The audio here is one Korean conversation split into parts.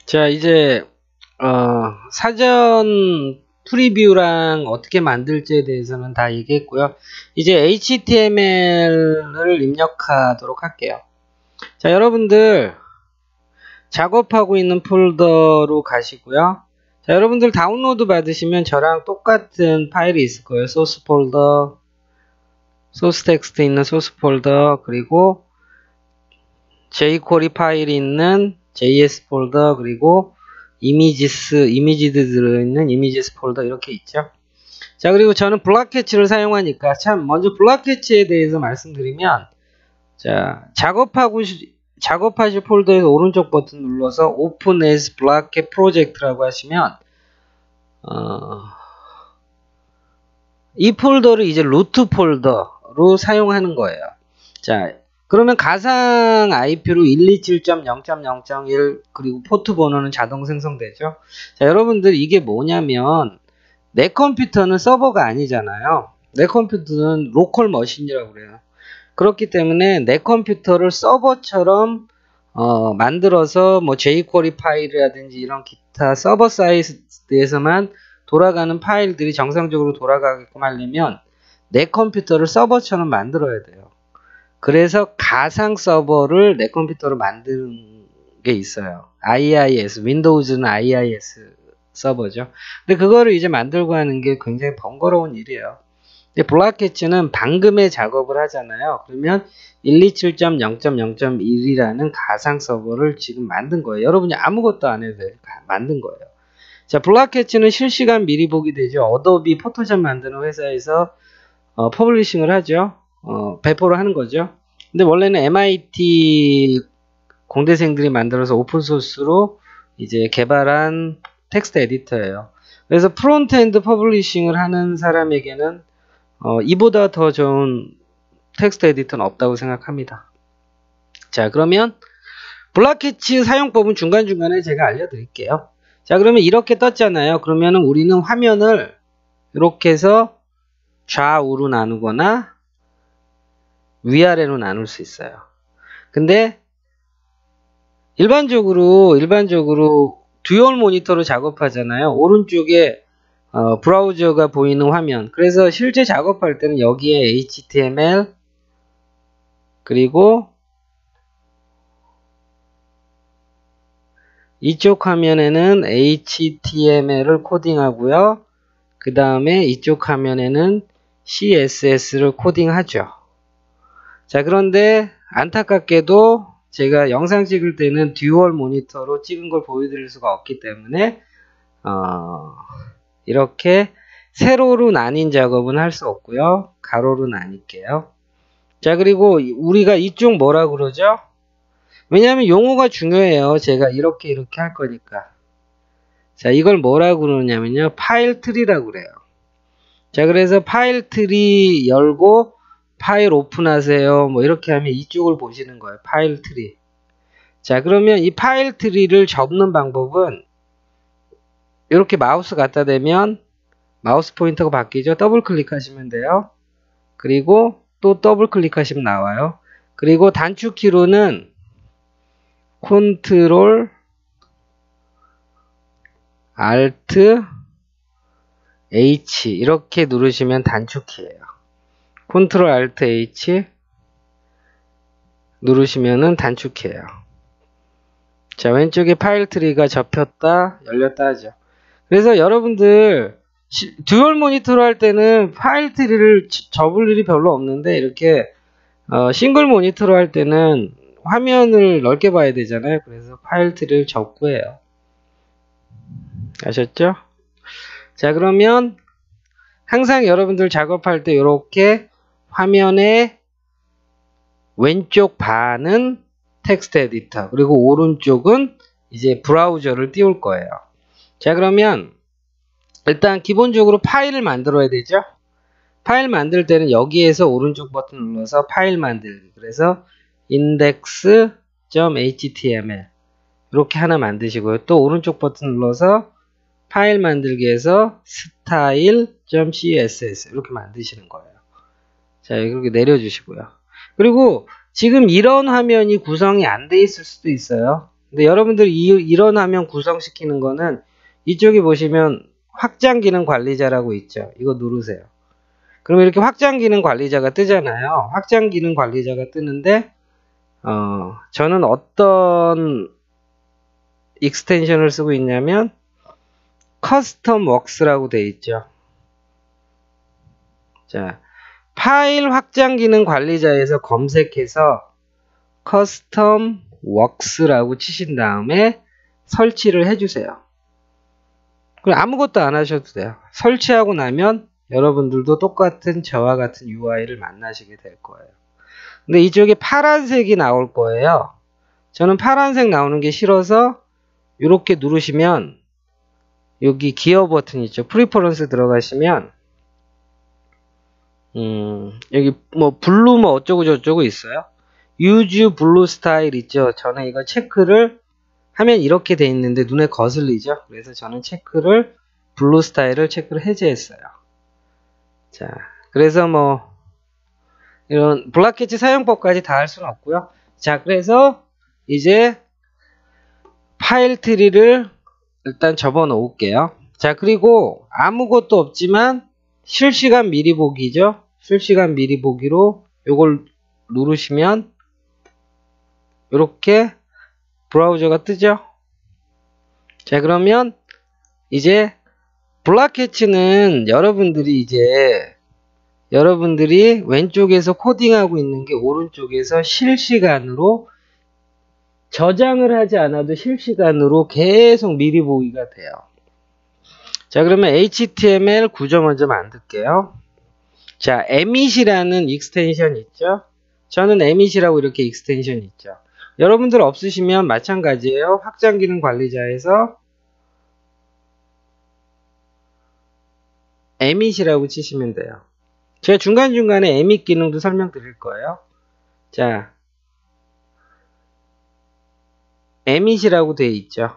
자, 이제 사전 프리뷰랑 어떻게 만들지에 대해서는 다 얘기했고요. 이제 HTML을 입력하도록 할게요. 자, 여러분들 작업하고 있는 폴더로 가시고요. 자, 여러분들 다운로드 받으시면 저랑 똑같은 파일이 있을 거예요. 소스 폴더, 소스 텍스트 있는 소스 폴더, 그리고 jQuery 파일이 있는 JS 폴더, 그리고 이미지들 들어있는 이미지스 폴더 이렇게 있죠. 자, 그리고 저는 블락캐치를 사용하니까 참 먼저 블락캐치에 대해서 말씀드리면, 자, 작업하실 폴더에서 오른쪽 버튼 눌러서 Open as Blockcat Project라고 하시면 이 폴더를 이제 루트 폴더로 사용하는 거예요. 자, 그러면 가상 IP로 127.0.0.1 그리고 포트 번호는 자동 생성되죠. 자, 여러분들 이게 뭐냐면 내 컴퓨터는 서버가 아니잖아요. 내 컴퓨터는 로컬 머신이라고 그래요. 그렇기 때문에 내 컴퓨터를 서버처럼 만들어서 뭐 jQuery 파일이라든지 이런 기타 서버 사이드에서만 돌아가는 파일들이 정상적으로 돌아가게끔 하려면 내 컴퓨터를 서버처럼 만들어야 돼요. 그래서 가상 서버를 내 컴퓨터로 만드는 게 있어요. IIS, 윈도우즈는 IIS 서버죠. 근데 그거를 이제 만들고 하는 게 굉장히 번거로운 일이에요. 근데 블락캐치는 방금의 작업을 하잖아요. 그러면 127.0.0.1이라는 가상 서버를 지금 만든 거예요. 여러분이 아무것도 안 해도 돼요. 만든 거예요. 자, 블락캐치는 실시간 미리 보기 되죠. 어도비 포토샵 만드는 회사에서 퍼블리싱을 하죠. 배포를 하는 거죠. 근데 원래는 MIT 공대생들이 만들어서 오픈소스로 이제 개발한 텍스트 에디터예요. 그래서 프론트엔드 퍼블리싱을 하는 사람에게는 이보다 더 좋은 텍스트 에디터는 없다고 생각합니다. 자, 그러면 블락캐치 사용법은 중간중간에 제가 알려드릴게요. 자, 그러면 이렇게 떴잖아요. 그러면은 우리는 화면을 이렇게 해서 좌우로 나누거나 위아래로 나눌 수 있어요. 근데 일반적으로 듀얼 모니터로 작업하잖아요. 오른쪽에 브라우저가 보이는 화면. 그래서 실제 작업할 때는 여기에 HTML 그리고 이쪽 화면에는 HTML을 코딩하고요. 그 다음에 이쪽 화면에는 CSS를 코딩하죠. 자, 그런데 안타깝게도 제가 영상 찍을 때는 듀얼 모니터로 찍은 걸 보여드릴 수가 없기 때문에 이렇게 세로로 나뉜 작업은 할 수 없고요. 가로로 나뉠게요. 자, 그리고 우리가 이쪽 뭐라 그러죠? 왜냐하면 용어가 중요해요. 제가 이렇게 할 거니까. 자, 이걸 뭐라 그러냐면요. 파일 트리라고 그래요. 자, 그래서 파일 트리 열고 파일 오픈하세요. 뭐 이렇게 하면 이쪽을 보시는 거예요. 파일 트리. 자, 그러면 이 파일 트리를 접는 방법은 이렇게 마우스 갖다 대면 마우스 포인터가 바뀌죠. 더블 클릭하시면 돼요. 그리고 또 더블 클릭하시면 나와요. 그리고 단축키로는 컨트롤 알트 H 이렇게 누르시면 단축키예요. 컨트롤 알트 H 누르시면은 단축키예요. 자, 왼쪽에 파일 트리가 접혔다 열렸다 하죠. 그래서 여러분들 듀얼 모니터로 할 때는 파일 트리를 접을 일이 별로 없는데 이렇게 싱글 모니터로 할 때는 화면을 넓게 봐야 되잖아요. 그래서 파일 트리를 접고 해요. 아셨죠? 자, 그러면 항상 여러분들 작업할 때 이렇게 화면의 왼쪽 반은 텍스트 에디터 그리고 오른쪽은 이제 브라우저를 띄울 거예요. 자, 그러면 일단 기본적으로 파일을 만들어야 되죠. 파일 만들 때는 여기에서 오른쪽 버튼 눌러서 파일 만들기. 그래서 index.html 이렇게 하나 만드시고요. 또 오른쪽 버튼 눌러서 파일 만들기에서 style.css 이렇게 만드시는 거예요. 자, 이렇게 내려주시고요. 그리고 지금 이런 화면이 구성이 안 돼 있을 수도 있어요. 근데 여러분들이 이런 화면 구성시키는 거는 이쪽에 보시면 확장 기능 관리자라고 있죠. 이거 누르세요. 그러면 이렇게 확장 기능 관리자가 뜨잖아요. 확장 기능 관리자가 뜨는데 저는 어떤 익스텐션을 쓰고 있냐면 커스텀 웍스라고 되어 있죠. 자, 파일 확장 기능 관리자에서 검색해서 커스텀 웍스라고 치신 다음에 설치를 해주세요. 그럼 아무것도 안 하셔도 돼요. 설치하고 나면 여러분들도 똑같은 저와 같은 UI를 만나시게 될 거예요. 근데 이쪽에 파란색이 나올 거예요. 저는 파란색 나오는 게 싫어서 이렇게 누르시면 여기 기어 버튼 있죠. 프리퍼런스 들어가시면 여기 뭐 블루 뭐 어쩌고 저쩌고 있어요. Use 블루 스타일 있죠. 저는 이거 체크를 하면 이렇게 돼 있는데 눈에 거슬리죠. 그래서 저는 체크를 블루 스타일을 체크를 해제했어요. 자, 그래서 뭐 이런 블락캐치 사용법까지 다 할 수는 없고요. 자, 그래서 이제 파일 트리를 일단 접어 놓을게요. 자, 그리고 아무것도 없지만 실시간 미리 보기죠. 실시간 미리 보기로 요걸 누르시면 이렇게 브라우저가 뜨죠. 자, 그러면 이제 블락캐치는 여러분들이 왼쪽에서 코딩하고 있는 게 오른쪽에서 실시간으로 저장을 하지 않아도 실시간으로 계속 미리 보기가 돼요. 자, 그러면 HTML 구조 먼저 만들게요. 자, emit이라는 익스텐션 있죠? 저는 emit이라고 이렇게 익스텐션 있죠. 여러분들 없으시면 마찬가지예요. 확장 기능 관리자에서 emit이라고 치시면 돼요. 제가 중간중간에 emit 기능도 설명드릴 거예요. 자, emit이라고 되어 있죠.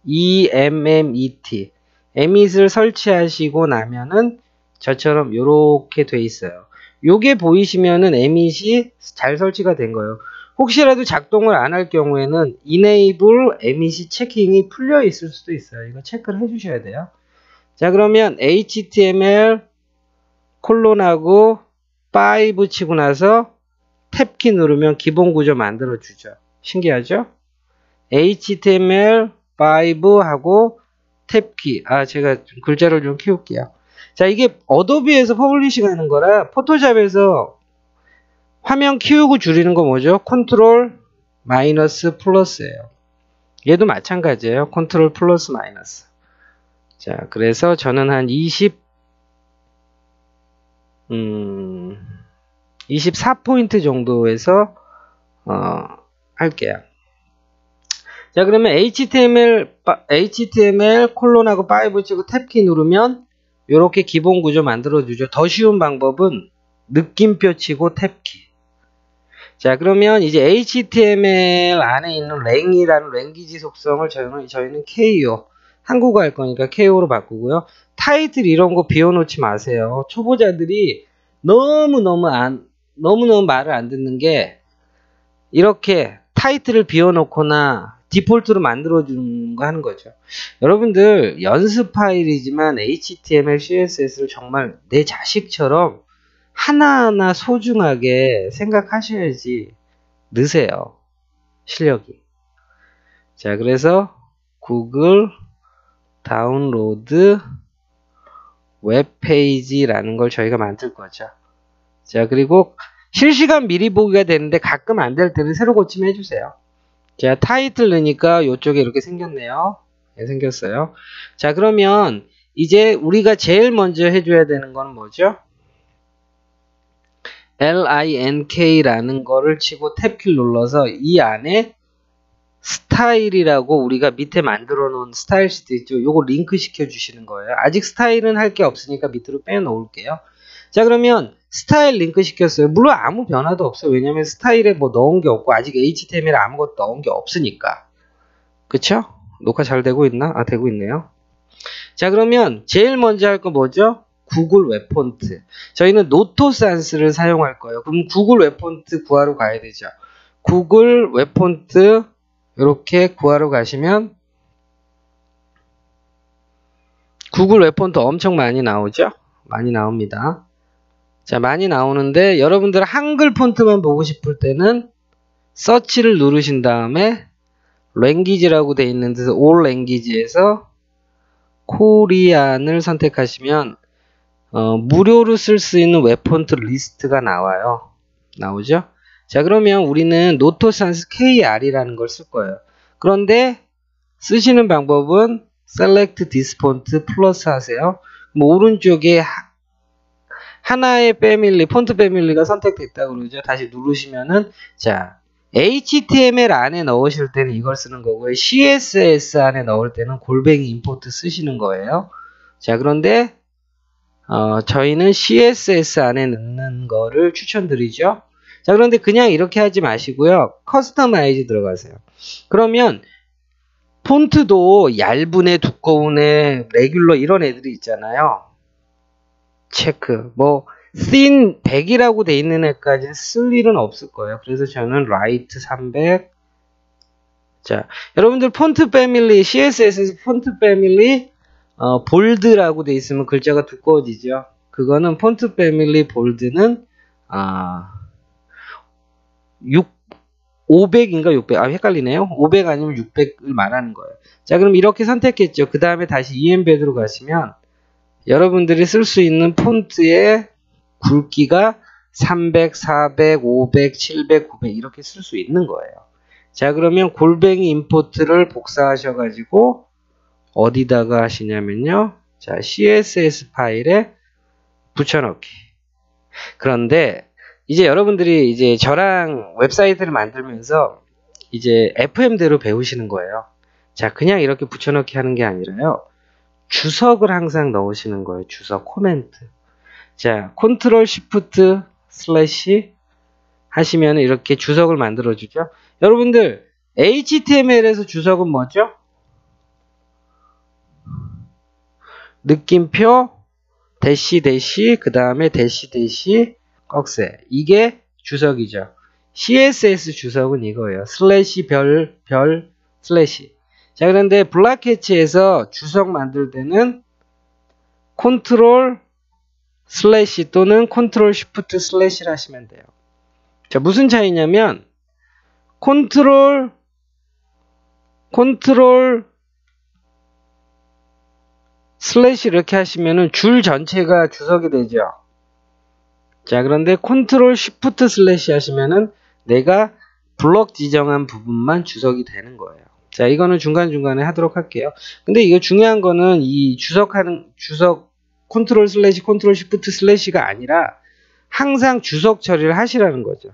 EMMET. emit을 설치하시고 나면은 저처럼 이렇게 돼 있어요. 요게 보이시면은 emit이 잘 설치가 된 거예요. 혹시라도 작동을 안 할 경우에는 enable emit이 체킹이 풀려 있을 수도 있어요. 이거 체크를 해 주셔야 돼요. 자, 그러면 HTML 콜론하고 5 치고 나서 탭키 누르면 기본 구조 만들어 주죠. 신기하죠? HTML5 하고 탭키. 제가 글자를 좀 키울게요. 자, 이게 어도비에서 퍼블리싱 하는 거라 포토샵에서 화면 키우고 줄이는 거 뭐죠? 컨트롤 마이너스 플러스예요. 얘도 마찬가지예요. 컨트롤 플러스 마이너스. 자, 그래서 저는 한 24포인트 정도에서 할게요. 자, 그러면 HTML 콜론하고 5 치고 탭키 누르면 이렇게 기본 구조 만들어 주죠. 더 쉬운 방법은 느낌표 치고 탭키. 자, 그러면 이제 HTML 안에 있는 랭이라는 랭귀지 속성을 저희는 KO, 한국어 할 거니까 KO로 바꾸고요. 타이틀 이런 거 비워놓지 마세요. 초보자들이 너무너무 말을 안 듣는 게 이렇게 타이틀을 비워놓거나 디폴트로 만들어주는 거 하는 거죠. 여러분들 연습 파일이지만 HTML, CSS를 정말 내 자식처럼 하나하나 소중하게 생각하셔야지 느세요. 실력이. 자, 그래서 구글 다운로드 웹페이지라는 걸 저희가 만들 거죠. 자, 그리고 실시간 미리 보기가 되는데 가끔 안 될 때는 새로 고침 해주세요. 자, 타이틀 넣으니까 이쪽에 이렇게 생겼네요. 네, 생겼어요. 자, 그러면 이제 우리가 제일 먼저 해줘야 되는 건 뭐죠? link라는 거를 치고 탭키를 눌러서 이 안에 스타일이라고 우리가 밑에 만들어 놓은 스타일 시트 있죠? 요거 링크 시켜 주시는 거예요. 아직 스타일은 할 게 없으니까 밑으로 빼 놓을게요. 자, 그러면 스타일 링크 시켰어요. 물론 아무 변화도 없어요. 왜냐면 스타일에 뭐 넣은 게 없고 아직 HTML에 아무것도 넣은 게 없으니까. 그쵸? 녹화 잘 되고 있나? 되고 있네요. 자, 그러면 제일 먼저 할 거 뭐죠? 구글 웹폰트. 저희는 노토산스를 사용할 거예요. 그럼 구글 웹폰트 구하러 가야 되죠. 구글 웹폰트 이렇게 구하러 가시면 구글 웹폰트 엄청 많이 나오죠? 많이 나옵니다. 자, 많이 나오는데 여러분들 한글 폰트만 보고 싶을 때는 서치를 누르신 다음에 랭귀지라고 되어 있는 데서 all language에서 코리안을 선택하시면 무료로 쓸 수 있는 웹폰트 리스트가 나와요. 나오죠? 자, 그러면 우리는 노토산스 KR이라는 걸 쓸 거예요. 그런데 쓰시는 방법은 select this font 플러스 하세요. 오른쪽에 하나의 패밀리, 폰트 패밀리가 선택됐다고 그러죠. 다시 누르시면은, 자, HTML 안에 넣으실 때는 이걸 쓰는 거고요. CSS 안에 넣을 때는 골뱅이 임포트 쓰시는 거예요. 자, 그런데, 저희는 CSS 안에 넣는 거를 추천드리죠. 자, 그런데 그냥 이렇게 하지 마시고요. 커스터마이즈 들어가세요. 그러면, 폰트도 얇은 애, 두꺼운 애, 레귤러 이런 애들이 있잖아요. 체크, thin 100이라고 돼 있는 애까지 쓸 일은 없을 거예요. 그래서 저는 라이트 300. 자, 여러분들 폰트 패밀리, CSS 폰트 패밀리, 볼드라고 돼 있으면 글자가 두꺼워지죠. 그거는 폰트 패밀리 볼드는, 500인가 600, 헷갈리네요. 500 아니면 600을 말하는 거예요. 자, 그럼 이렇게 선택했죠. 그 다음에 다시 embedd로 가시면 여러분들이 쓸 수 있는 폰트의 굵기가 300, 400, 500, 700, 900 이렇게 쓸 수 있는 거예요. 자, 그러면 골뱅이 임포트를 복사하셔가지고 어디다가 하시냐면요. 자, CSS 파일에 붙여넣기. 그런데 이제 여러분들이 이제 저랑 웹사이트를 만들면서 이제 FM대로 배우시는 거예요. 자, 그냥 이렇게 붙여넣기 하는 게 아니라요. 주석을 항상 넣으시는 거예요. 주석, 코멘트. 자, 컨트롤 시프트 슬래시 하시면 이렇게 주석을 만들어주죠. 여러분들, HTML에서 주석은 뭐죠? 느낌표, 대시, 그 다음에 대시, 꺽쇠. 이게 주석이죠. CSS 주석은 이거예요. 슬래시, 슬래시. 자, 그런데 블락캐치에서 주석 만들 때는 컨트롤 슬래시 또는 컨트롤 쉬프트 슬래시를 하시면 돼요. 자, 무슨 차이냐면 컨트롤 슬래시 이렇게 하시면은 줄 전체가 주석이 되죠. 자, 그런데 컨트롤 쉬프트 슬래시 하시면은 내가 블럭 지정한 부분만 주석이 되는 거예요. 자, 이거는 중간중간에 하도록 할게요. 근데 이거 중요한 거는 이 주석 컨트롤 슬래시 컨트롤 쉬프트 슬래시가 아니라 항상 주석 처리를 하시라는 거죠.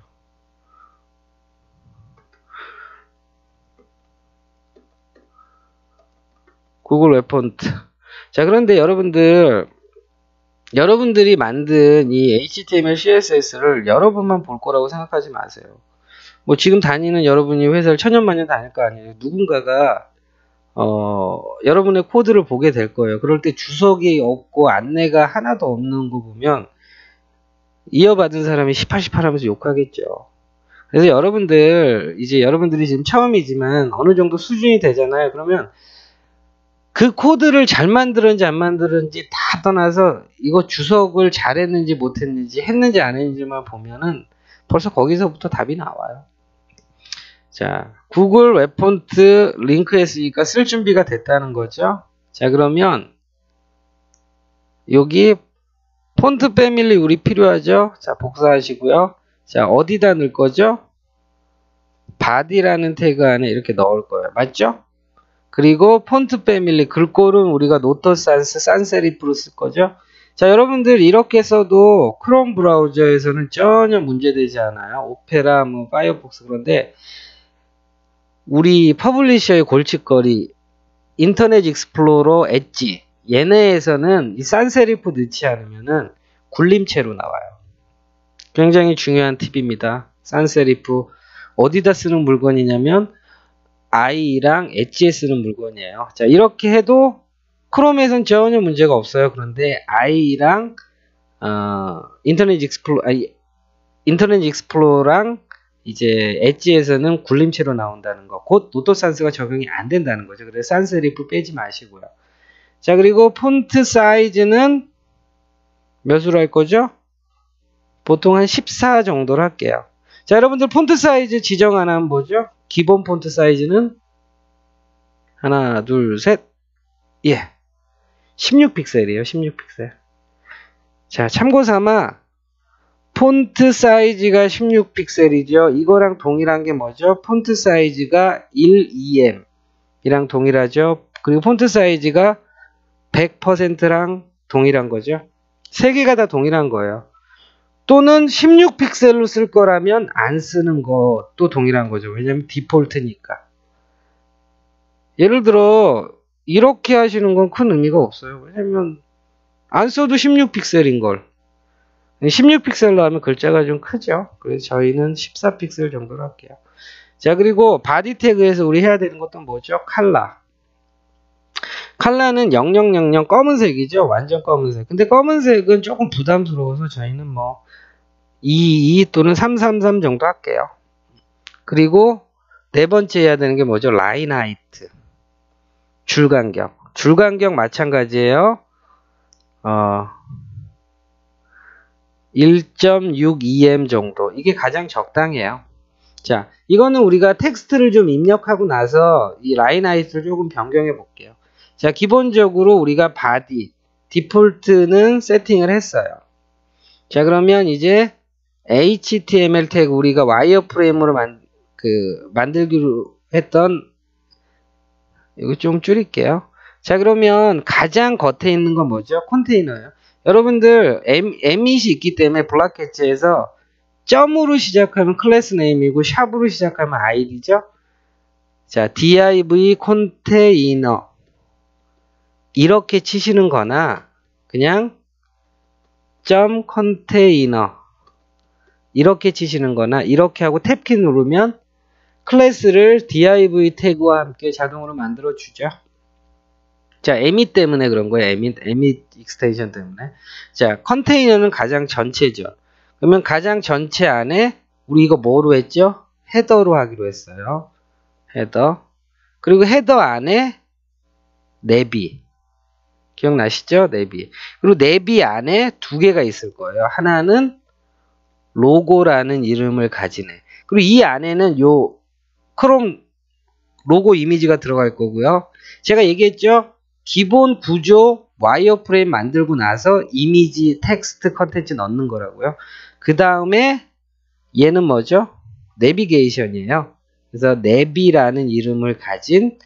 구글 웹폰트. 자, 그런데 여러분들이 만든 이 HTML, CSS를 여러분만 볼 거라고 생각하지 마세요. 지금 다니는 여러분이 회사를 천년만년 다닐 거 아니에요. 누군가가 여러분의 코드를 보게 될 거예요. 그럴 때 주석이 없고 안내가 하나도 없는 거 보면 이어받은 사람이 18 하면서 욕하겠죠. 그래서 여러분들이 지금 처음이지만 어느 정도 수준이 되잖아요. 그러면 그 코드를 잘 만들었는지 안 만들었는지 다 떠나서 이거 주석을 잘했는지 못했는지 했는지 안 했는지만 보면은 벌써 거기서부터 답이 나와요. 자, 구글 웹폰트 링크했으니까 쓸 준비가 됐다는 거죠. 자, 그러면 여기 폰트 패밀리 우리 필요하죠. 자, 복사하시고요. 자, 어디다 넣을 거죠? body라는 태그 안에 이렇게 넣을 거예요. 맞죠? 그리고 폰트 패밀리 글꼴은 우리가 노토산스, 산세리프로 쓸 거죠. 자, 여러분들 이렇게 써도 크롬 브라우저에서는 전혀 문제되지 않아요. 오페라, 파이어폭스. 그런데 우리 퍼블리셔의 골칫거리 인터넷 익스플로러, 엣지 얘네에서는 이 산세리프 넣지 않으면은 굴림체로 나와요. 굉장히 중요한 팁입니다. 산세리프 어디다 쓰는 물건이냐면 i랑 엣지에 쓰는 물건이에요. 자, 이렇게 해도 크롬에선 전혀 문제가 없어요. 그런데 i랑 인터넷 익스플로러랑 이제 엣지에서는 굴림체로 나온다는 거. 곧 노트 산스가 적용이 안 된다는 거죠. 그래서 산스 세리프 빼지 마시고요. 자, 그리고 폰트 사이즈는 몇으로 할 거죠? 보통 한 14 정도로 할게요. 자, 여러분들 폰트 사이즈 지정 하나 하면 뭐죠? 기본 폰트 사이즈는 하나, 둘, 셋. 예. 16픽셀이에요. 16픽셀. 자, 참고 삼아 폰트 사이즈가 16픽셀이죠. 이거랑 동일한 게 뭐죠? 폰트 사이즈가 1em 이랑 동일하죠. 그리고 폰트 사이즈가 100%랑 동일한 거죠. 세 개가 다 동일한 거예요. 또는 16픽셀로 쓸 거라면 안 쓰는 것도 동일한 거죠. 왜냐면 디폴트니까. 예를 들어 이렇게 하시는 건 큰 의미가 없어요. 왜냐면 안 써도 16픽셀인 걸. 16픽셀로 하면 글자가 좀 크죠. 그래서 저희는 14픽셀 정도로 할게요. 자, 그리고 바디 태그에서 우리 해야 되는 것도 뭐죠? 컬러. 컬러는 0000 검은색이죠. 완전 검은색. 근데 검은색은 조금 부담스러워서 저희는 뭐 22 또는 333 정도 할게요. 그리고 네 번째 해야 되는 게 뭐죠? 라인 하이트. 줄간격. 줄간격 마찬가지예요. 1.62em 정도. 이게 가장 적당해요. 자, 이거는 우리가 텍스트를 좀 입력하고 나서 이 라인 하이트를 조금 변경해 볼게요. 자, 기본적으로 우리가 바디, 디폴트는 세팅을 했어요. 자, 그러면 이제 HTML 태그 우리가 와이어프레임으로 만들기로 했던 이거 좀 줄일게요. 자, 그러면 가장 겉에 있는 건 뭐죠? 컨테이너예요. 여러분들 emit이 있기 때문에 블락캐치에서 점으로 시작하면 클래스 네임이고 샵으로 시작하면 id죠. 자, div 컨테이너 이렇게 치시는 거나 그냥 점 컨테이너 이렇게 치시는 거나 이렇게 하고 탭키 누르면 클래스를 div 태그와 함께 자동으로 만들어 주죠. 자, emit 때문에 그런 거예요. emit 익스텐션 때문에. 자, 컨테이너는 가장 전체죠. 그러면 가장 전체 안에 우리 이거 뭐로 했죠? 헤더로 하기로 했어요. 헤더. 그리고 헤더 안에 내비. 기억나시죠? 내비. 그리고 내비 안에 두 개가 있을 거예요. 하나는 로고라는 이름을 가진 애. 그리고 이 안에는 요 크롬 로고 이미지가 들어갈 거고요. 제가 얘기했죠? 기본 구조 와이어프레임 만들고 나서 이미지, 텍스트, 컨텐츠 넣는 거라고요. 그 다음에 얘는 뭐죠? 내비게이션이에요. 그래서 내비라는 이름을 가진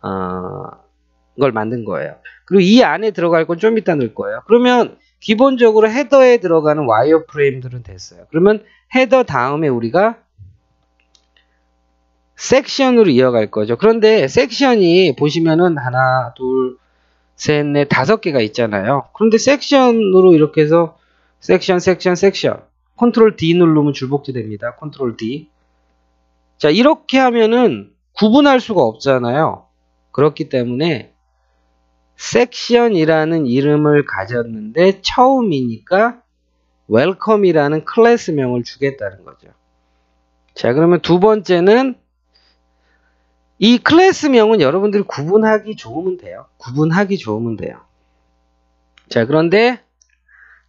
걸 만든 거예요. 그리고 이 안에 들어갈 건 좀 이따 넣을 거예요. 그러면 기본적으로 헤더에 들어가는 와이어프레임들은 됐어요. 그러면 헤더 다음에 우리가 섹션으로 이어갈 거죠. 그런데 섹션이 보시면은 하나, 둘, 셋, 넷, 5개가 있잖아요. 그런데 섹션으로 이렇게 해서 섹션. 컨트롤 D 누르면 줄복제 됩니다. 컨트롤 D. 자, 이렇게 하면은 구분할 수가 없잖아요. 그렇기 때문에 섹션이라는 이름을 가졌는데 처음이니까 웰컴이라는 클래스명을 주겠다는 거죠. 자, 그러면 두 번째는 이 클래스명은 여러분들이 구분하기 좋으면 돼요. 자, 그런데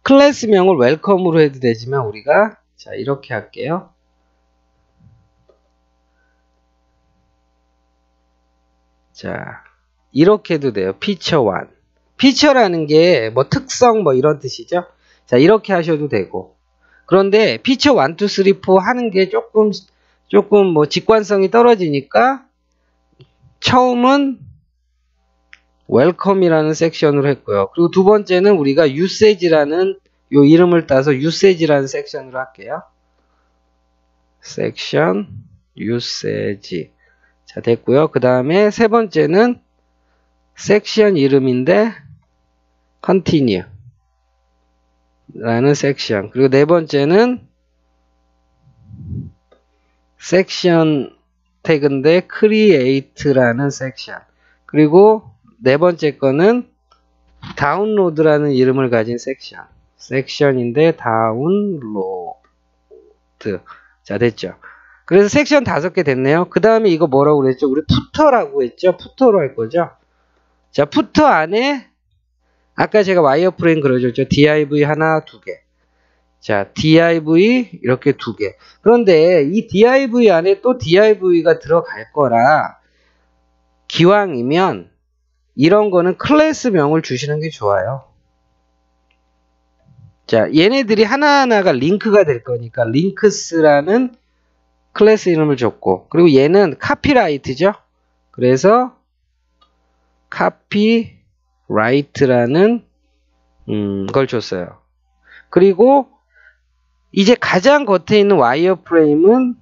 클래스명을 웰컴으로 해도 되지만 우리가 자, 이렇게 할게요. 자, 이렇게 해도 돼요. 피처 1. 피처라는 게 뭐 특성 뭐 이런 뜻이죠. 자, 이렇게 하셔도 되고. 그런데 피처 1, 2, 3, 4 하는 게 조금 뭐 직관성이 떨어지니까 처음은 웰컴이라는 섹션으로 했고요. 그리고 두 번째는 우리가 usage라는 요 이름을 따서 usage라는 섹션으로 할게요. 섹션 usage. 자, 됐고요. 그 다음에 세 번째는 섹션 이름인데 continue 라는 섹션. 그리고 네 번째는 섹션 태그인데 create라는 섹션. 그리고 네 번째 거는 다운로드라는 이름을 가진 섹션인데 다운로드. 자, 됐죠. 그래서 섹션 5개 됐네요. 그 다음에 이거 뭐라고 그랬죠? 우리 푸터라고 했죠? 푸터로 할 거죠? 자, 푸터 안에 아까 제가 와이어프레임 그려줬죠? div 하나, 2개. 자, div 이렇게 2개. 그런데 이 div 안에 또 div가 들어갈 거라 기왕이면 이런 거는 클래스명을 주시는 게 좋아요. 자, 얘네들이 하나하나가 링크가 될 거니까 링크스라는 클래스 이름을 줬고, 그리고 얘는 카피라이트죠. 그래서 카피라이트라는 걸 줬어요. 그리고 이제 가장 겉에 있는 와이어프레임은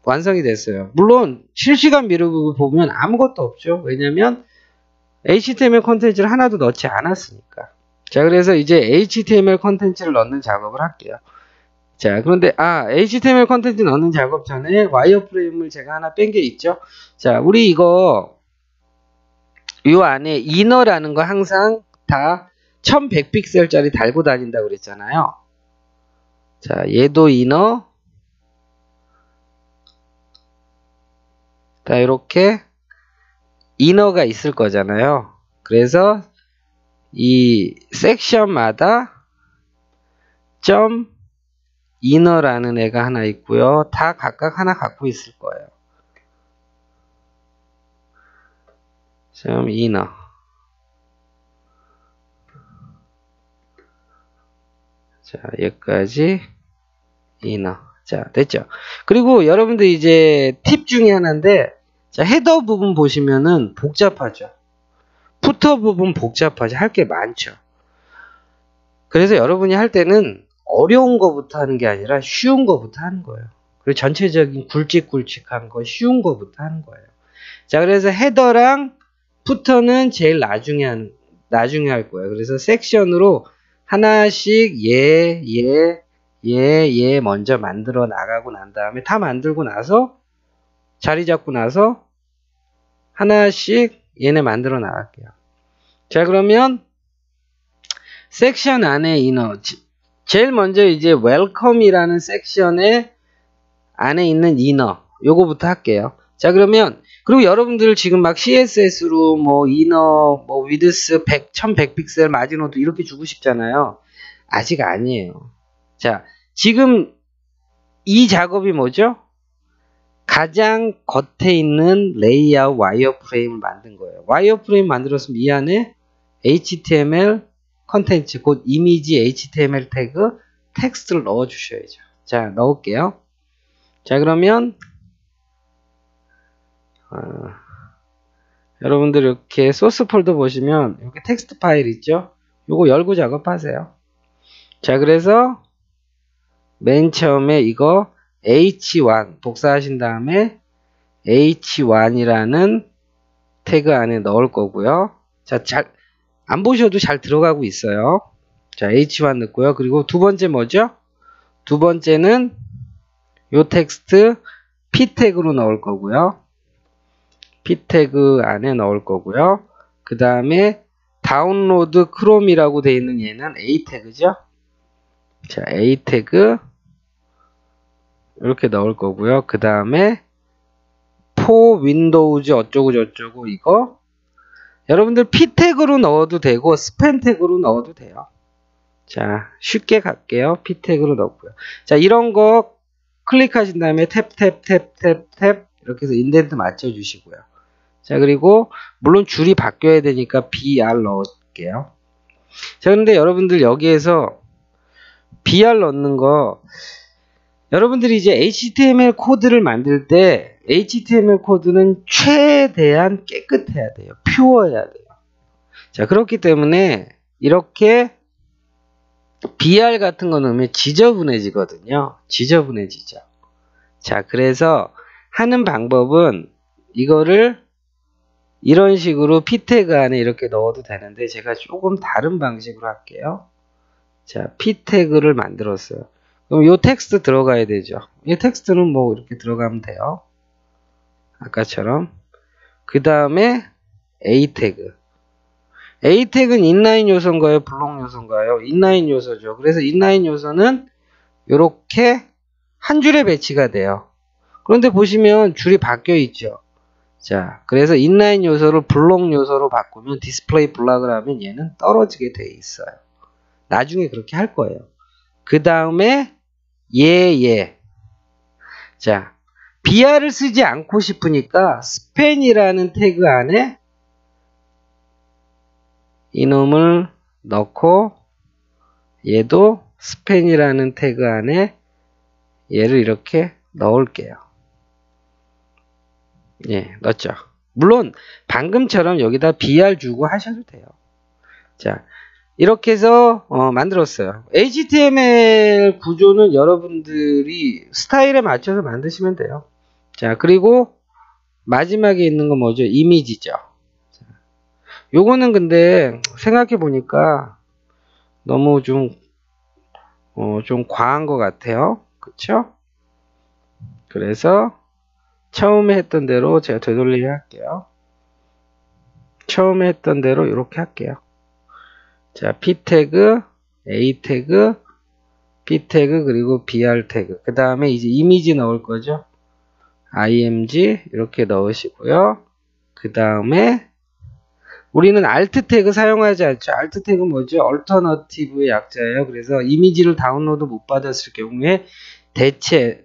완성이 됐어요. 물론 실시간 미러브 보면 아무것도 없죠. 왜냐면 HTML 콘텐츠를 하나도 넣지 않았으니까. 자, 그래서 이제 HTML 콘텐츠를 넣는 작업을 할게요. 자, 그런데 HTML 콘텐츠 넣는 작업 전에 와이어프레임을 제가 하나 뺀 게 있죠. 자, 우리 이거 요 안에 이너라는 거 항상 다 1100픽셀짜리 달고 다닌다고 그랬잖아요. 자, 얘도 이너. 자, 이렇게 이너가 있을 거잖아요. 그래서 이 섹션마다 점 이너라는 애가 하나 있고요. 다 각각 하나 갖고 있을 거예요. 점 이너. 자, 여기까지 이너. 자, 됐죠? 그리고 여러분들 이제 팁 중에 하나인데, 자, 헤더 부분 보시면은 복잡하죠. 푸터 부분 복잡하죠. 할 게 많죠. 그래서 여러분이 할 때는 어려운 거부터 하는 게 아니라 쉬운 거부터 하는 거예요. 그리고 전체적인 굵직굵직한 거, 쉬운 거부터 하는 거예요. 자, 그래서 헤더랑 푸터는 제일 나중에 할 거예요. 그래서 섹션으로 하나씩 얘 먼저 만들어 나가고 난 다음에 다 만들고 나서 자리 잡고 나서 하나씩 얘네 만들어 나갈게요. 자, 그러면 섹션 안에 이너. 제일 먼저 이제 웰컴이라는 섹션의 안에 있는 이너. 요거부터 할게요. 자, 그러면 그리고 여러분들 지금 막 CSS로 뭐 이너, 뭐 위드스 100, 1100픽셀 마지노드 이렇게 주고 싶잖아요. 아직 아니에요. 자, 지금 이 작업이 뭐죠? 가장 겉에 있는 레이아웃 와이어프레임을 만든 거예요. 와이어프레임 만들었으면 이 안에 HTML 컨텐츠, 곧 이미지 HTML 태그, 텍스트를 넣어 주셔야죠. 자, 넣을게요. 자, 그러면 여러분들 이렇게 소스 폴더 보시면 이렇게 텍스트 파일 있죠? 요거 열고 작업하세요. 자, 그래서 맨 처음에 이거 h1 복사하신 다음에 h1이라는 태그 안에 넣을 거고요. 자, 안 보셔도 잘 들어가고 있어요. 자, h1 넣고요. 그리고 두 번째 뭐죠? 두 번째는 요 텍스트 p 태그로 넣을 거고요. p 태그 안에 넣을 거고요. 그 다음에 다운로드 크롬이라고 되어 있는 얘는 a 태그죠. 자, a 태그 이렇게 넣을 거고요. 그 다음에 포 윈도우즈 어쩌고 저쩌고 이거 여러분들 p 태그로 넣어도 되고 스팸 태그로 넣어도 돼요. 자, 쉽게 갈게요. p 태그로 넣고요. 자, 이런 거 클릭하신 다음에 탭 이렇게 해서 인덴트 맞춰 주시고요. 자, 그리고 물론 줄이 바뀌어야 되니까 BR 넣을게요. 자, 그런데 여러분들 여기에서 BR 넣는 거 여러분들이 이제 HTML 코드를 만들 때 HTML 코드는 최대한 깨끗해야 돼요. 퓨어해야 돼요. 자, 그렇기 때문에 이렇게 BR 같은 거 넣으면 지저분해지거든요. 지저분해지죠. 자, 그래서 하는 방법은 이거를 이런 식으로 p 태그 안에 이렇게 넣어도 되는데 제가 조금 다른 방식으로 할게요. 자, p 태그를 만들었어요. 그럼 이 텍스트 들어가야 되죠. 이 텍스트는 뭐 이렇게 들어가면 돼요. 아까처럼. 그 다음에 a 태그. a 태그는 인라인 요소인가요? 블록 요소인가요? 인라인 요소죠. 그래서 인라인 요소는 이렇게 한 줄에 배치가 돼요. 그런데 보시면 줄이 바뀌어 있죠. 자, 그래서 인라인 요소를 블록 요소로 바꾸면 디스플레이 블락을 하면 얘는 떨어지게 돼 있어요. 나중에 그렇게 할 거예요. 그 다음에 얘. 자, BR을 쓰지 않고 싶으니까 span이라는 태그 안에 이놈을 넣고 얘도 span이라는 태그 안에 얘를 이렇게 넣을게요. 예, 넣었죠. 물론 방금처럼 여기다 BR 주고 하셔도 돼요. 자, 이렇게 해서 만들었어요. HTML 구조는 여러분들이 스타일에 맞춰서 만드시면 돼요. 자, 그리고 마지막에 있는 건 뭐죠? 이미지죠. 자, 요거는 근데 생각해 보니까 너무 좀 과한 것 같아요. 그쵸? 그래서 처음에 했던 대로 제가 되돌리게 할게요. 처음에 했던 대로 이렇게 할게요. 자, P 태그, A 태그, P 태그, 그리고 BR 태그. 그 다음에 이제 이미지 넣을 거죠. img 이렇게 넣으시고요. 그 다음에 우리는 alt 태그 사용하지 않죠. alt 태그는 뭐죠? alternative의 약자예요. 그래서 이미지를 다운로드 못 받았을 경우에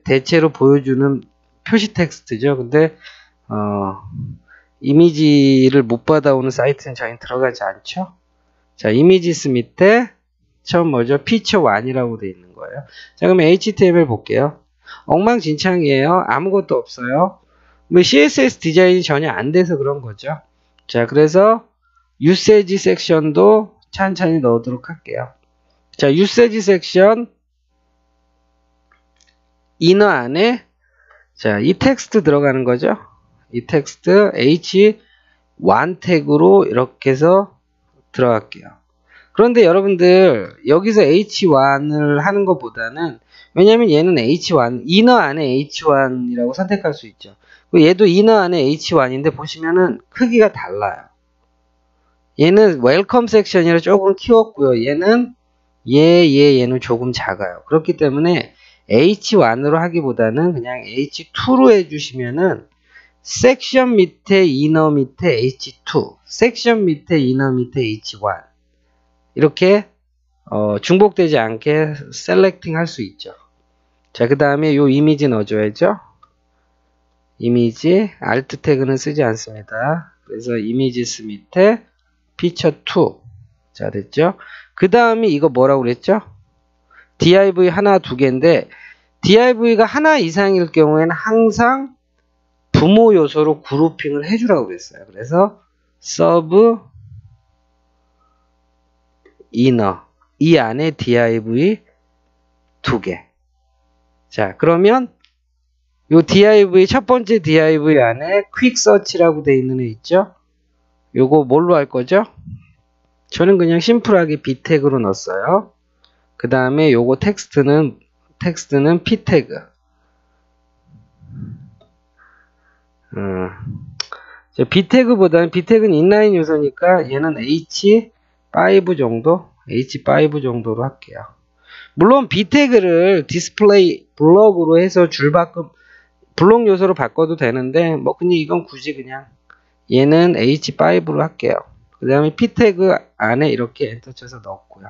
대체로 보여주는 표시 텍스트죠. 근데 이미지를 못 받아오는 사이트는 저희는 들어가지 않죠. 자, 이미지스 밑에 처음 뭐죠? 피처 1이라고 되어 있는 거예요. 자, 그러면 HTML 볼게요. 엉망진창이에요. 아무것도 없어요. 뭐 CSS 디자인이 전혀 안 돼서 그런 거죠. 자, 그래서 유세지 섹션도 찬찬히 넣도록 할게요. 자, 유세지 섹션 이너 안에 자, 이 텍스트 들어가는 거죠. 이 텍스트 H1 태그로 이렇게 해서 들어갈게요. 그런데 여러분들 여기서 H1을 하는 것보다는 왜냐면 얘는 H1 이너 안에 H1이라고 선택할 수 있죠. 얘도 이너 안에 H1인데 보시면은 크기가 달라요. 얘는 웰컴 섹션이라 조금 키웠고요. 얘는 얘는 조금 작아요. 그렇기 때문에 H1으로 하기보다는 그냥 H2로 해주시면은 섹션 밑에 이너 밑에 H2, 섹션 밑에 이너 밑에 H1 이렇게 중복되지 않게 셀렉팅 할 수 있죠. 자, 그 다음에 요 이미지 넣어줘야죠. 이미지 alt 태그는 쓰지 않습니다. 그래서 이미지스 밑에 피처 2. 자, 됐죠? 그 다음에 이거 뭐라고 그랬죠? div 하나 두 개인데 div가 하나 이상일 경우에는 항상 부모 요소로 그룹핑을 해주라고 그랬어요. 그래서 sub inner 이 안에 div 두 개. 자, 그러면 요 div 첫 번째 div 안에 quick search라고 되어 있는 애 있죠? 요거 뭘로 할 거죠? 저는 그냥 심플하게 b 태그로 넣었어요. 그 다음에 요거 텍스트는 p 태그. b 태그보다는 b 태그는 인라인 요소니까 얘는 h5 정도로 할게요. 물론 b 태그를 디스플레이 블럭으로 해서 블록 요소로 바꿔도 되는데 뭐 그냥 이건 굳이 그냥 얘는 h5로 할게요. 그 다음에 p 태그 안에 이렇게 엔터 쳐서 넣었고요.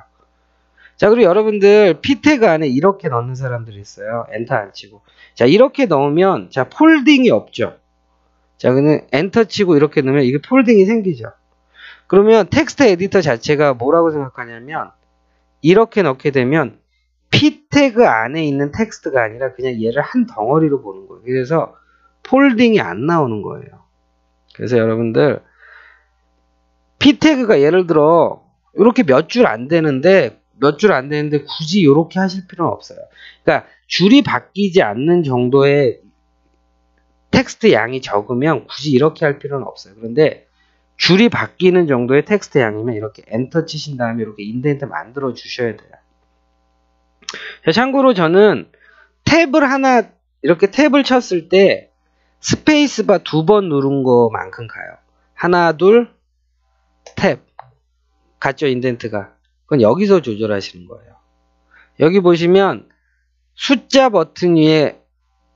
자, 그리고 여러분들 p 태그 안에 이렇게 넣는 사람들이 있어요. 엔터 안 치고. 자, 이렇게 넣으면 자 폴딩이 없죠. 자, 그냥 엔터 치고 이렇게 넣으면 이게 폴딩이 생기죠. 그러면 텍스트 에디터 자체가 뭐라고 생각하냐면 이렇게 넣게 되면 p 태그 안에 있는 텍스트가 아니라 그냥 얘를 한 덩어리로 보는 거예요. 그래서 폴딩이 안 나오는 거예요. 그래서 여러분들 p 태그가 예를 들어 이렇게 몇 줄 안 되는데 굳이 이렇게 하실 필요는 없어요. 그러니까 줄이 바뀌지 않는 정도의 텍스트 양이 적으면 굳이 이렇게 할 필요는 없어요. 그런데 줄이 바뀌는 정도의 텍스트 양이면 이렇게 엔터 치신 다음에 이렇게 인덴트 만들어 주셔야 돼요. 자, 참고로 저는 이렇게 탭을 쳤을 때 스페이스바 2번 누른 거만큼 가요. 하나, 둘, 탭. 갔죠, 인덴트가. 그건 여기서 조절하시는 거예요. 여기 보시면 숫자 버튼 위에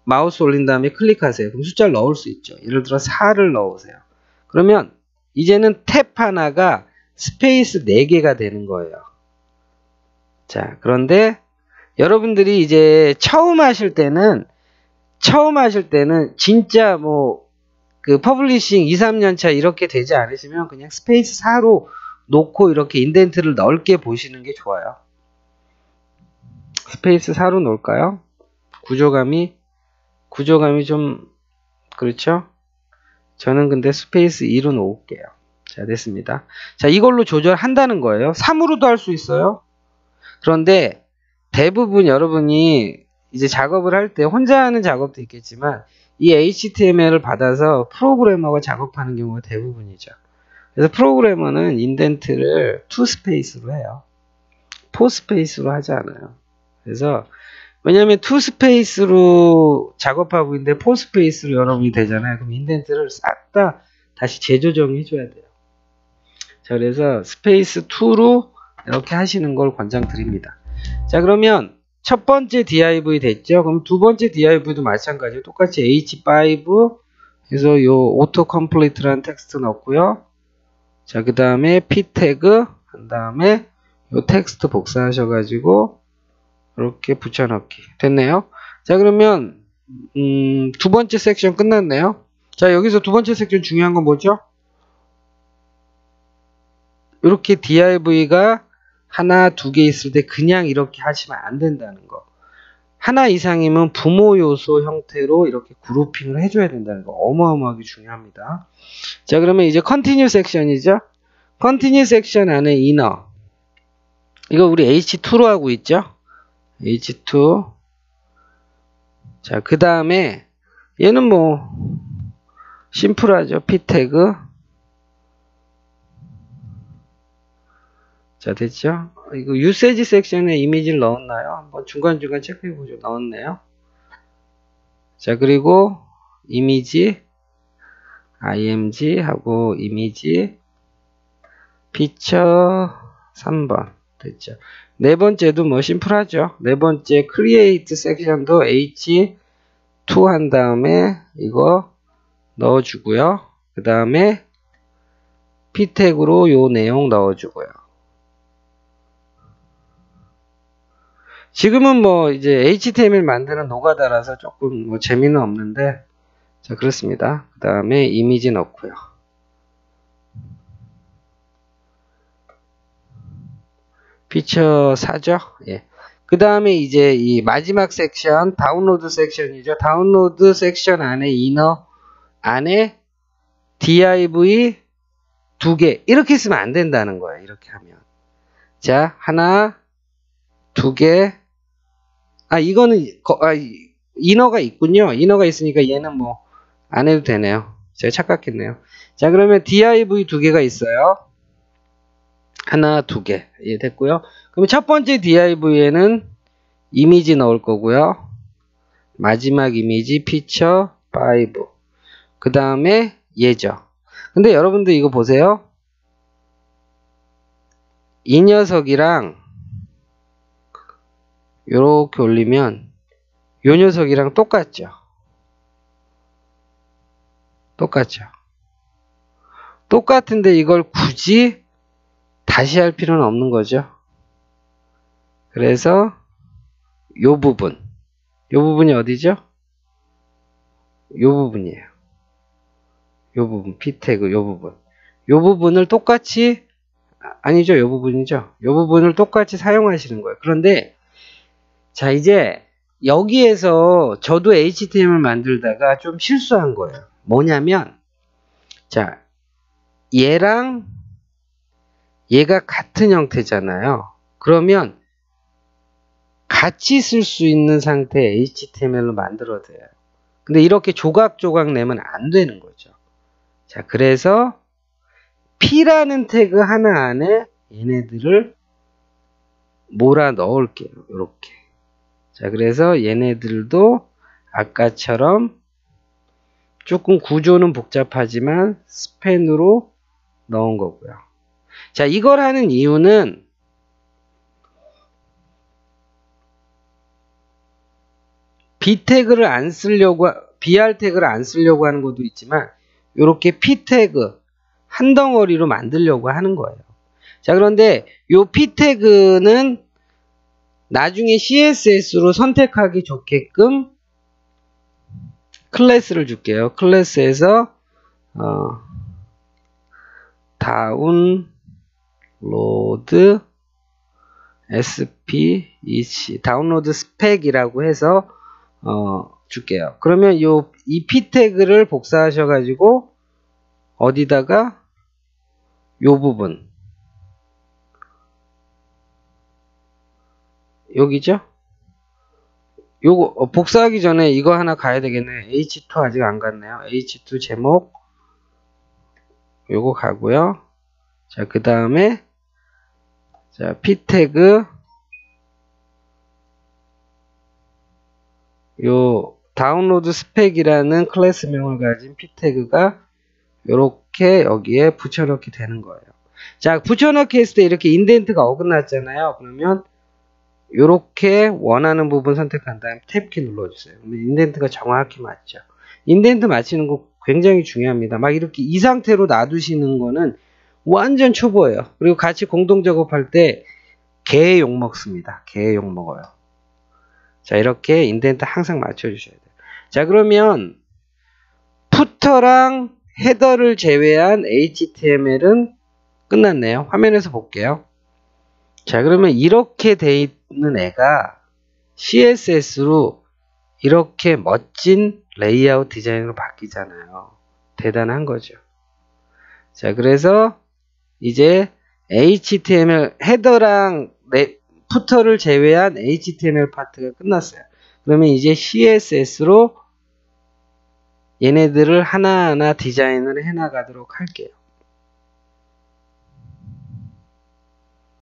마우스 올린 다음에 클릭하세요. 그럼 숫자를 넣을 수 있죠. 예를 들어 4를 넣으세요. 그러면 이제는 탭 하나가 스페이스 4개가 되는 거예요. 자, 그런데 여러분들이 이제 처음 하실 때는 진짜 그 퍼블리싱 2, 3년 차 이렇게 되지 않으시면 그냥 스페이스 4로 놓고 이렇게 인덴트를 넓게 보시는 게 좋아요. 스페이스 4로 놓을까요? 구조감이 좀 그렇죠? 저는 근데 스페이스 2로 놓을게요. 자, 됐습니다. 자, 이걸로 조절한다는 거예요. 3으로도 할 수 있어요. 그런데 대부분 여러분이 이제 작업을 할 때 혼자 하는 작업도 있겠지만 이 HTML을 받아서 프로그래머가 작업하는 경우가 대부분이죠. 그래서 프로그래머는 인덴트를 2스페이스로 해요. 4스페이스로 하지 않아요. 그래서 왜냐하면 2스페이스로 작업하고 있는데 4스페이스로 여러분이 되잖아요. 그럼 인덴트를 싹 다 다시 재조정해 줘야 돼요. 자, 그래서 스페이스 2로 이렇게 하시는 걸 권장드립니다. 자, 그러면 첫 번째 div 됐죠? 그럼 두 번째 div도 마찬가지로 똑같이 h5 해서 요 auto complete라는 텍스트 넣고요. 자, 그 다음에 p 태그 한 다음에 요 텍스트 복사하셔가지고 이렇게 붙여넣기 됐네요. 자, 그러면 두 번째 섹션 끝났네요. 자, 여기서 두 번째 섹션 중요한 건 뭐죠? 이렇게 div가 하나, 두 개 있을 때 그냥 이렇게 하시면 안 된다는 거. 하나 이상이면 부모 요소 형태로 이렇게 그룹핑을 해줘야 된다는 거. 어마어마하게 중요합니다. 자, 그러면 이제 컨티뉴 섹션이죠. 컨티뉴 섹션 안에 이너. 이거 우리 H2로 하고 있죠. H2. 자, 그 다음에 얘는 심플하죠. p 태그. 자, 됐죠? 이거 유세지 섹션에 이미지를 넣었나요? 한번 중간중간 체크해보죠. 넣었네요. 자, 그리고 이미지 img 하고 이미지 피처 3번 됐죠. 네 번째도 심플하죠. 네 번째 create 섹션도 h2 한 다음에 이거 넣어주고요. 그 다음에 p 태그로 요 내용 넣어주고요. 지금은 이제 HTML 만드는 노가다라서 조금 재미는 없는데, 자, 그렇습니다. 그 다음에 이미지 넣고요. 피처 4죠? 예. 그 다음에 이제 이 마지막 섹션, 다운로드 섹션이죠. 다운로드 섹션 안에 이너, 안에 div 2개. 이렇게 쓰면 안 된다는 거예요. 이렇게 하면. 자, 하나, 2개. 이거는 이너가 있군요. 이너가 있으니까 얘는 안 해도 되네요. 제가 착각했네요. 자, 그러면 div 2개가 있어요. 하나, 2개. 예, 됐고요. 그럼 첫 번째 div에는 이미지 넣을 거고요. 마지막 이미지 피처 5. 그 다음에 얘죠. 근데 여러분들 이거 보세요. 이 녀석이랑 요렇게 올리면 요 녀석이랑 똑같죠. 똑같은데 이걸 굳이 다시 할 필요는 없는 거죠. 그래서 요 부분이 어디죠? 요 부분이에요. 요 부분, p 태그 요 부분을 똑같이 아니죠. 요 부분이죠. 요 부분을 똑같이 사용하시는 거예요. 그런데 자, 이제 여기에서 저도 HTML 만들다가 좀 실수한 거예요. 뭐냐면 자, 얘랑 얘가 같은 형태잖아요. 그러면 같이 쓸 수 있는 상태의 HTML로 만들어야 돼요. 근데 이렇게 조각조각 내면 안 되는 거죠. 자, 그래서 P라는 태그 하나 안에 얘네들을 몰아 넣을게요. 이렇게. 자, 그래서 얘네들도 아까처럼 조금 구조는 복잡하지만 스팬으로 넣은 거고요. 자, 이걸 하는 이유는 B 태그를 안 쓰려고, BR 태그를 안 쓰려고 하는 것도 있지만, 요렇게 P 태그, 한 덩어리로 만들려고 하는 거예요. 자, 그런데 요 P 태그는 나중에 CSS로 선택하기 좋게끔 클래스를 줄게요. 클래스에서 다운로드 SPEC 다운로드 스펙이라고 해서 줄게요. 그러면 이 P 태그를 복사하셔 가지고 어디다가 요 부분 여기죠? 요거 복사하기 전에 이거 하나 가야 되겠네. H2 아직 안 갔네요. H2 제목 요거 가고요. 자, 그 다음에 자, P 태그 요 다운로드 스펙이라는 클래스명을 가진 P 태그가 요렇게 여기에 붙여넣기 되는 거예요. 자, 붙여넣기 했을 때 이렇게 인덴트가 어긋났잖아요. 그러면 요렇게 원하는 부분 선택한 다음에 탭키 눌러주세요. 인덴트가 정확히 맞죠. 인덴트 맞추는 거 굉장히 중요합니다. 막 이렇게 이 상태로 놔두시는 거는 완전 초보예요. 그리고 같이 공동 작업할 때 개 욕 먹습니다. 개 욕 먹어요. 자, 이렇게 인덴트 항상 맞춰주셔야 돼요. 자, 그러면 푸터랑 헤더를 제외한 HTML은 끝났네요. 화면에서 볼게요. 자, 그러면 이렇게 돼 있는 애가 CSS로 이렇게 멋진 레이아웃 디자인으로 바뀌잖아요. 대단한 거죠. 자, 그래서 이제 HTML 헤더랑 푸터를 제외한 HTML 파트가 끝났어요. 그러면 이제 CSS로 얘네들을 하나하나 디자인을 해나가도록 할게요.